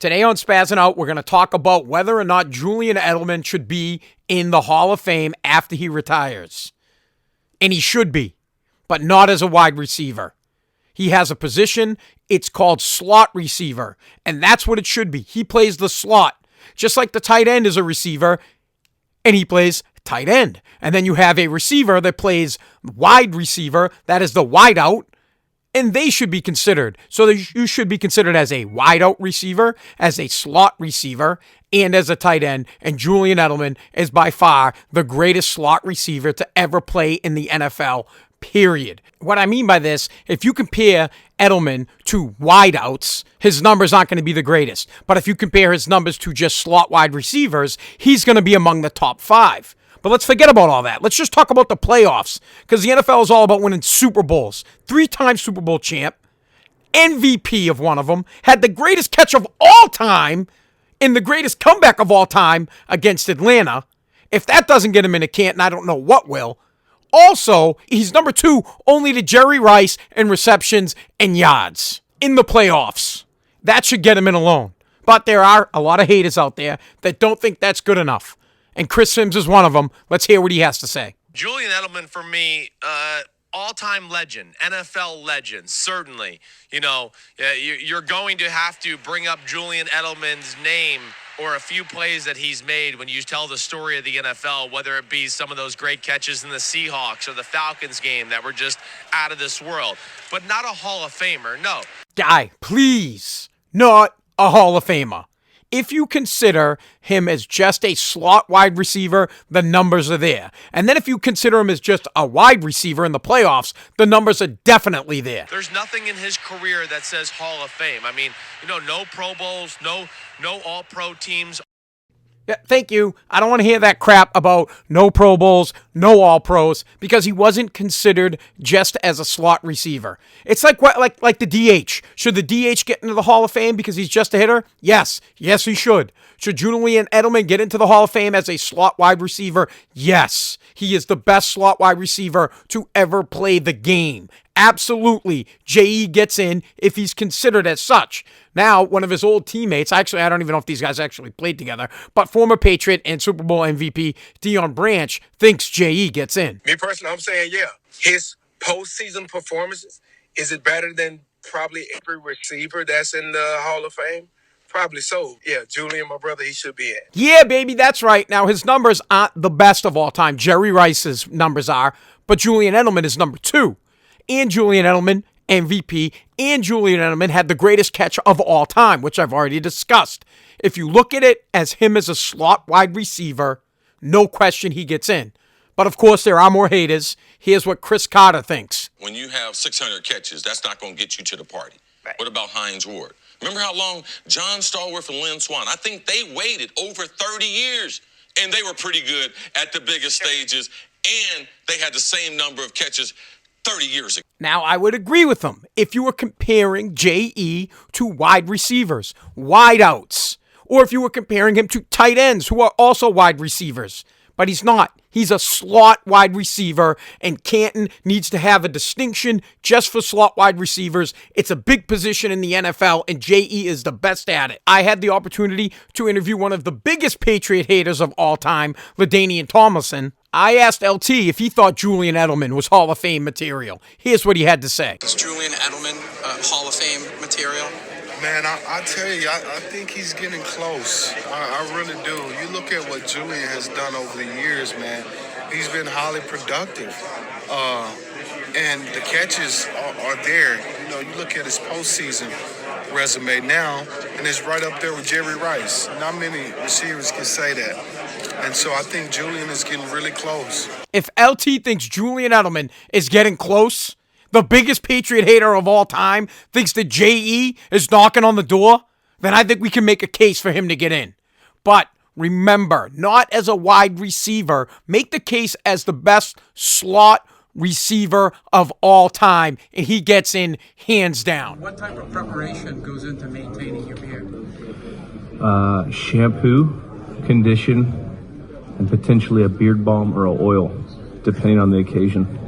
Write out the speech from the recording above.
Today on Spazzing Out, we're going to talk about whether or not Julian Edelman should be in the Hall of Fame after he retires. And he should be, but not as a wide receiver. He has a position, it's called slot receiver, and that's what it should be. He plays the slot, just like the tight end is a receiver, and he plays tight end. And then you have a receiver that plays wide receiver, that is the wide out, and they should be considered. So you should be considered as a wideout receiver, as a slot receiver, and as a tight end. And Julian Edelman is by far the greatest slot receiver to ever play in the NFL, period. What I mean by this, if you compare Edelman to wideouts, his numbers aren't going to be the greatest. But if you compare his numbers to just slot wide receivers, he's going to be among the top 5. But let's forget about all that. Let's just talk about the playoffs, because the NFL is all about winning Super Bowls. 3-time Super Bowl champ, MVP of one of them, had the greatest catch of all time and the greatest comeback of all time against Atlanta. If that doesn't get him in a Canton, I don't know what will. Also, he's number 2 only to Jerry Rice in receptions and yards in the playoffs. That should get him in alone. But there are a lot of haters out there that don't think that's good enough. And Chris Sims is one of them. Let's hear what he has to say. Julian Edelman, for me, all-time legend, NFL legend, certainly. You know, you're going to have to bring up Julian Edelman's name or a few plays that he's made when you tell the story of the NFL, whether it be some of those great catches in the Seahawks or the Falcons game that were just out of this world. But not a Hall of Famer, no. Guy, please, not a Hall of Famer. If you consider him as just a slot wide receiver, the numbers are there. And then if you consider him as just a wide receiver in the playoffs, the numbers are definitely there. There's nothing in his career that says Hall of Fame. I mean, no Pro Bowls, no All-Pro teams. Yeah, thank you. I don't want to hear that crap about no Pro Bowls, no All-Pros, because he wasn't considered just as a slot receiver. It's like the DH. Should the DH get into the Hall of Fame because he's just a hitter? Yes. Yes, he should. Should Julian Edelman get into the Hall of Fame as a slot wide receiver? Yes. He is the best slot wide receiver to ever play the game. Absolutely. J.E. gets in if he's considered as such. Now, one of his old teammates, I don't even know if these guys actually played together, but former Patriot and Super Bowl MVP Dion thinks J.E. gets in. Me personally, I'm saying, yeah. His postseason performances, is it better than probably every receiver that's in the Hall of Fame? Probably so. Yeah, Julian, my brother, he should be in. Yeah, baby, that's right. Now, his numbers aren't the best of all time. Jerry Rice's numbers are, but Julian Edelman is number 2. And Julian Edelman, MVP, and Julian Edelman had the greatest catch of all time, which I've already discussed. If you look at it as him as a slot wide receiver, no question he gets in. But of course, there are more haters. Here's what Chris Carter thinks. When you have 600 catches, that's not going to get you to the party. Right. What about Hines Ward? Remember how long John Stallworth and Lynn Swann, I think they waited over 30 years, and they were pretty good at the biggest stages, and they had the same number of catches 30 years ago. Now, I would agree with them if you were comparing J.E. to wide receivers, wideouts, or if you were comparing him to tight ends who are also wide receivers. But he's not. He's a slot wide receiver, and Canton needs to have a distinction just for slot wide receivers. It's a big position in the NFL, and J.E. is the best at it. I had the opportunity to interview one of the biggest Patriot haters of all time, LaDainian Tomlinson. I asked LT if he thought Julian Edelman was Hall of Fame material. Here's what he had to say. Is Julian Edelman Hall of Fame material? Man, I tell you, I think he's getting close. I really do. You look at what Julian has done over the years, man. He's been highly productive. And the catches are there. You know, you look at his postseason resume now, and it's right up there with Jerry Rice. Not many receivers can say that. And so I think Julian is getting really close. If LT thinks Julian Edelman is getting close, the biggest Patriot hater of all time thinks that J.E. is knocking on the door, then I think we can make a case for him to get in. But remember, not as a wide receiver. Make the case as the best slot receiver of all time, and he gets in hands down. What type of preparation goes into maintaining your beard? Shampoo, condition, and potentially a beard balm or an oil, depending on the occasion.